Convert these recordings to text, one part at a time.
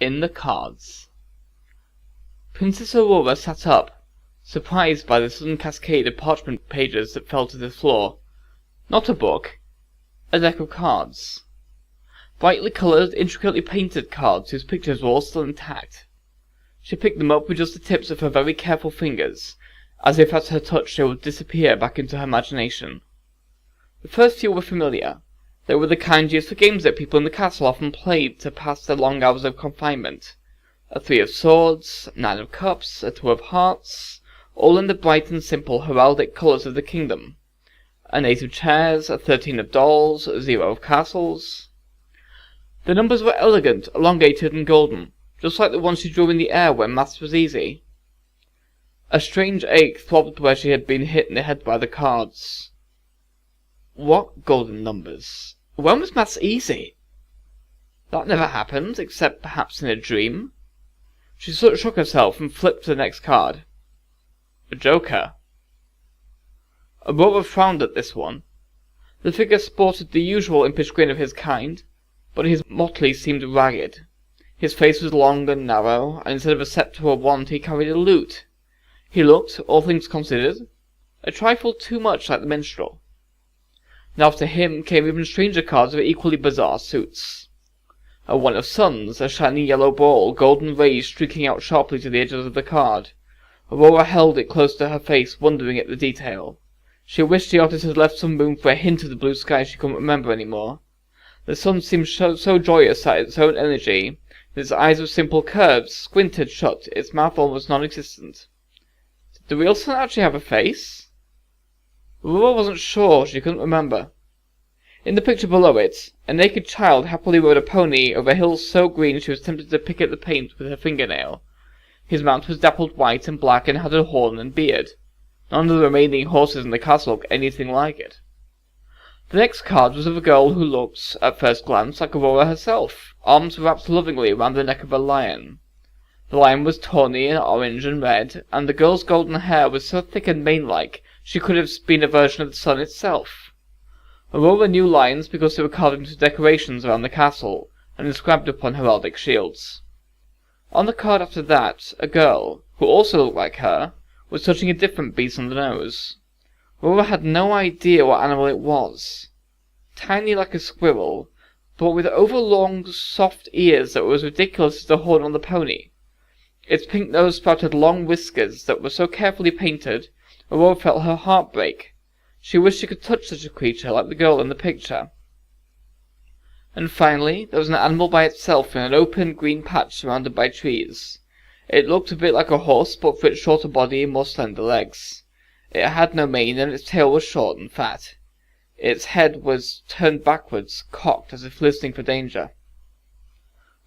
In the cards. Princess Aurora sat up, surprised by the sudden cascade of parchment pages that fell to the floor. Not a book, a deck of cards. Brightly coloured, intricately painted cards whose pictures were all still intact. She picked them up with just the tips of her very careful fingers, as if at her touch they would disappear back into her imagination. The first few were familiar. They were the kind used for games that people in the castle often played to pass their long hours of confinement. A 3 of swords, a 9 of cups, a 2 of hearts, all in the bright and simple heraldic colours of the kingdom. An 8 of chairs, a 13 of dolls, a 0 of castles. The numbers were elegant, elongated and golden, just like the ones she drew in the air when maths was easy. A strange ache throbbed where she had been hit in the head by the cards. What golden numbers? When was maths easy? That never happened, except perhaps in a dream. She shook herself and flipped to the next card. A joker. Aurora frowned at this one. The figure sported the usual impish grin of his kind, but his motley seemed ragged. His face was long and narrow, and instead of a sceptre or wand he carried a lute. He looked, all things considered, a trifle too much like the minstrel. And after him came even stranger cards of equally bizarre suits. A 1 of suns, a shiny yellow ball, golden rays streaking out sharply to the edges of the card. Aurora held it close to her face, wondering at the detail. She wished the artist had left some room for a hint of the blue sky she couldn't remember any more. The sun seemed so joyous at its own energy, that its eyes of simple curves squinted shut, its mouth almost non-existent. Did the real sun actually have a face? Aurora wasn't sure, she couldn't remember. In the picture below it, a naked child happily rode a pony over hills so green she was tempted to pick at the paint with her fingernail. His mount was dappled white and black and had a horn and beard. None of the remaining horses in the castle looked anything like it. The next card was of a girl who looked, at first glance, like Aurora herself, arms wrapped lovingly around the neck of a lion. The lion was tawny and orange and red, and the girl's golden hair was so thick and mane-like she could have been a version of the sun itself. Aurora knew lions because they were carved into decorations around the castle, and inscribed upon heraldic shields. On the card after that, a girl, who also looked like her, was touching a different beast on the nose. Aurora had no idea what animal it was. Tiny like a squirrel, but with overlong, soft ears that were as ridiculous as the horn on the pony. Its pink nose sprouted long whiskers that were so carefully painted, Aurora felt her heart break. She wished she could touch such a creature like the girl in the picture. And finally, there was an animal by itself in an open green patch surrounded by trees. It looked a bit like a horse, but for its shorter body and more slender legs. It had no mane, and its tail was short and fat. Its head was turned backwards, cocked, as if listening for danger.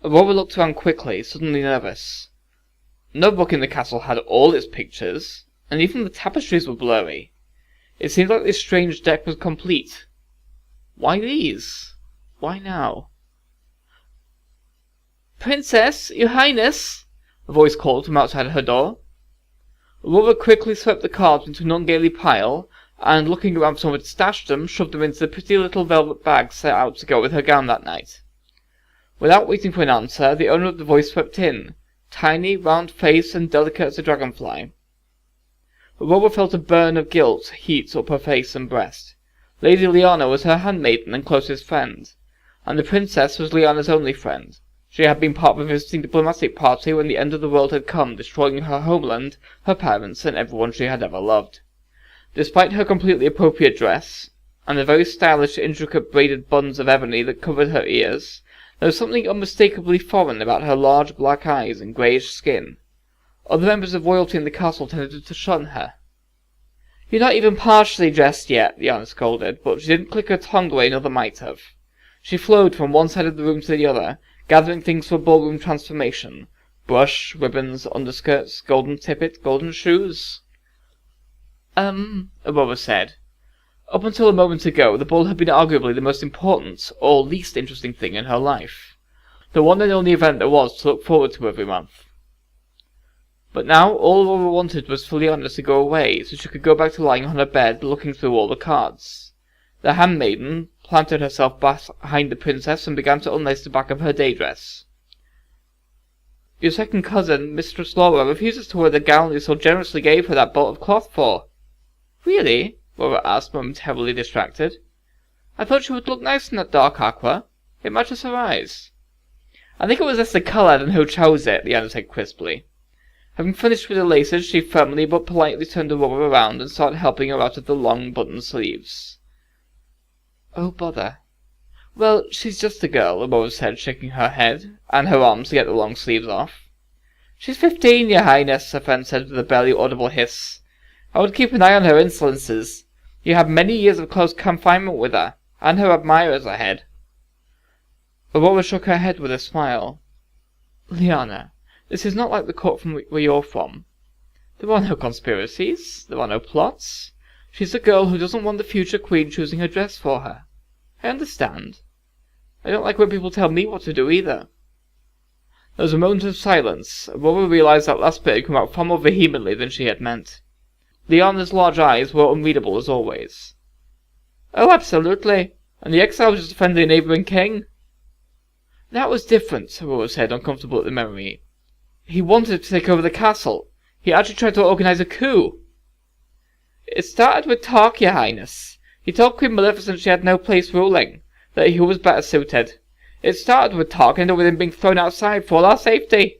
Aurora looked around quickly, suddenly nervous. No book in the castle had all its pictures, and even the tapestries were blurry. It seemed like this strange deck was complete. Why these? Why now? "Princess, your highness!" a voice called from outside her door. Aurora quickly swept the cards into an ungainly pile, and looking around for somewhere to stash them, shoved them into the pretty little velvet bag set out to go with her gown that night. Without waiting for an answer, the owner of the voice swept in, tiny, round-faced, and delicate as a dragonfly. Aurora felt a burn of guilt heat up her face and breast. Lady Liana was her handmaiden and closest friend, and the princess was Liana's only friend. She had been part of a visiting diplomatic party when the end of the world had come, destroying her homeland, her parents, and everyone she had ever loved. Despite her completely appropriate dress, and the very stylish, intricate braided buns of ebony that covered her ears, there was something unmistakably foreign about her large black eyes and greyish skin. Other members of royalty in the castle tended to shun her. "You're not even partially dressed yet," Liana scolded, but she didn't click her tongue the way another might have. She flowed from one side of the room to the other, gathering things for ballroom transformation. Brush, ribbons, underskirts, golden tippet, golden shoes. Aurora said. Up until a moment ago, the ball had been arguably the most important, or least interesting thing in her life. The one and only event there was to look forward to every month. But now all Aurora wanted was for Liana to go away, so she could go back to lying on her bed, looking through all the cards. The handmaiden planted herself behind the princess and began to unlace the back of her day dress. Your second cousin, Mistress Laura, refuses to wear the gown you so generously gave her that bolt of cloth for." "Really?" Laura asked, momentarily distracted. "I thought she would look nice in that dark aqua. It matches her eyes." "I think it was less the colour than who chose it," Leanna said crisply. Having finished with the laces, she firmly but politely turned Aurora around and started helping her out of the long button sleeves. "Oh, bother." "Well, she's just a girl," Aurora said, shaking her head and her arms to get the long sleeves off. "She's 15, your highness," her friend said with a barely audible hiss. "I would keep an eye on her insolences. You have many years of close confinement with her, and her admirers ahead." Aurora shook her head with a smile. "Leanna, this is not like the court from where you're from. There are no conspiracies. There are no plots. She's a girl who doesn't want the future queen choosing her dress for her. I understand. I don't like when people tell me what to do either." There was a moment of silence. Aurora realized that last bit had come out far more vehemently than she had meant. Leanna's large eyes were unreadable as always. "Oh, absolutely. And the exile was just defending a neighbouring king." "That was different," Aurora said, uncomfortable at the memory. "He wanted to take over the castle. He actually tried to organize a coup." "It started with talk, your highness. He told Queen Maleficent she had no place ruling, that he was better suited. It started with talk and ended with him being thrown outside for all our safety.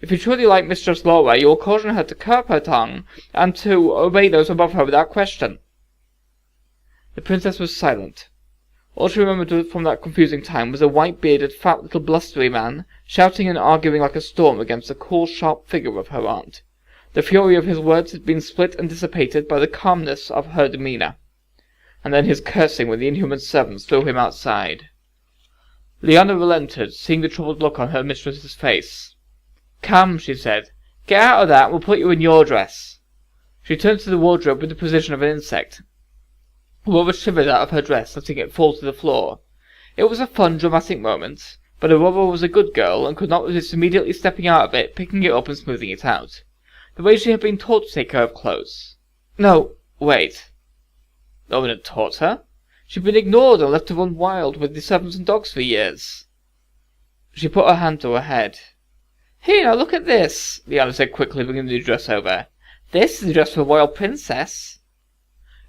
If you truly like Mistress Laura, you will caution her to curb her tongue, and to obey those above her without question." The princess was silent. All she remembered from that confusing time was a white-bearded, fat little blustery man, shouting and arguing like a storm against the cool, sharp figure of her aunt. The fury of his words had been split and dissipated by the calmness of her demeanour, and then his cursing when the inhuman servants threw him outside. Leanna relented, seeing the troubled look on her mistress's face. "Come," she said. "Get out of that, and we'll put you in your dress." She turned to the wardrobe with the precision of an insect. Aurora shivered out of her dress, letting it fall to the floor. It was a fun, dramatic moment, but Aurora was a good girl and could not resist immediately stepping out of it, picking it up and smoothing it out, the way she had been taught to take care of clothes. No, wait. No one had taught her. She'd been ignored and left to run wild with the servants and dogs for years. She put her hand to her head. "Here, now look at this," Leanna said quickly, bringing the dress over. "This is the dress for a royal princess."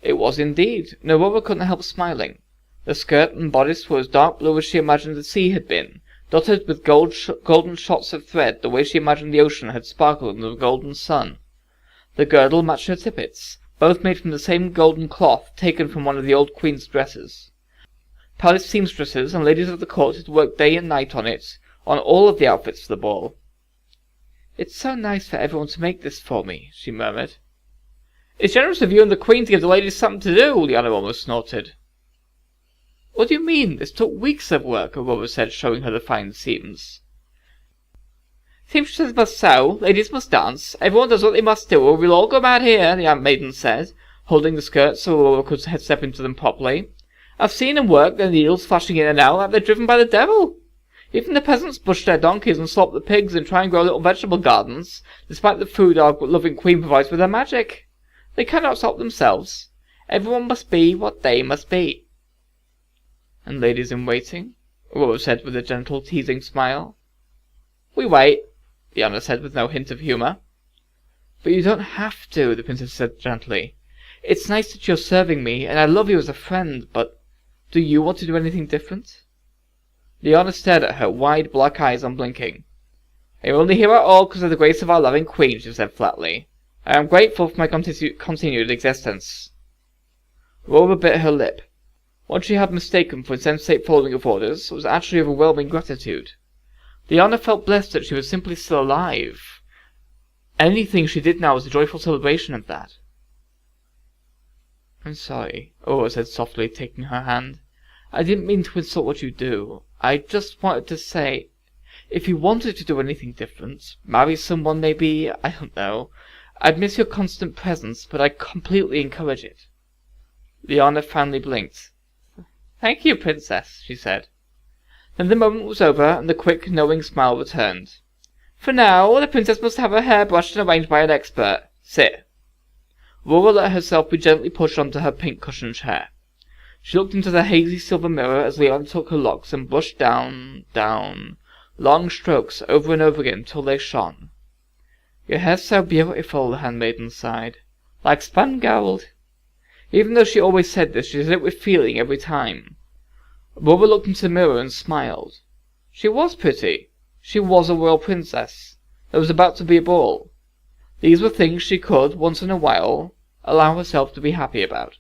It was indeed. Aurora couldn't help smiling. The skirt and bodice were as dark blue as she imagined the sea had been, dotted with golden shots of thread the way she imagined the ocean had sparkled in the golden sun. The girdle matched her tippets, both made from the same golden cloth taken from one of the old queen's dresses. Palace seamstresses and ladies of the court had worked day and night on it, on all of the outfits for the ball. "It's so nice for everyone to make this for me," she murmured. "It's generous of you and the Queen to give the ladies something to do," Leanna almost snorted. "What do you mean? This took weeks of work," Aurora said, showing her the fine seams. "Seamstresses must sew, ladies must dance, everyone does what they must do, or we'll all go mad here," the handmaiden said, holding the skirts so Aurora could step into them properly. "I've seen them work, their needles flashing in and out like they're driven by the devil. Even the peasants bush their donkeys and slop the pigs and try and grow little vegetable gardens, despite the food our loving Queen provides with her magic. They cannot stop themselves. Everyone must be what they must be." "And ladies in waiting?" Aurora said with a gentle, teasing smile. "We wait," Leanna said with no hint of humour. "But you don't have to," the princess said gently. "It's nice that you're serving me, and I love you as a friend, but do you want to do anything different?" Leanna stared at her, wide black eyes unblinking. "I am only here at all because of the grace of our loving Queen," she said flatly. "I am grateful for my continued existence." Aurora bit her lip. What she had mistaken for insensate following of orders was actually overwhelming gratitude. Leanna felt blessed that she was simply still alive. Anything she did now was a joyful celebration of that. "I'm sorry," Aurora said softly, taking her hand. "I didn't mean to insult what you do. I just wanted to say, if you wanted to do anything different, marry someone maybe, I don't know, I'd miss your constant presence, but I completely encourage it." Leanna finally blinked. "Thank you, princess," she said. Then the moment was over, and the quick, knowing smile returned. "For now, the princess must have her hair brushed and arranged by an expert. Sit." Aurora let herself be gently pushed onto her pink-cushioned chair. She looked into the hazy silver mirror as Leanna took her locks and brushed down, long strokes over and over again till they shone. "Your hair's so beautiful," the handmaiden sighed, "like spun gold." Even though she always said this, she said it with feeling every time. Aurora looked into the mirror and smiled. She was pretty. She was a royal princess. There was about to be a ball. These were things she could, once in a while, allow herself to be happy about.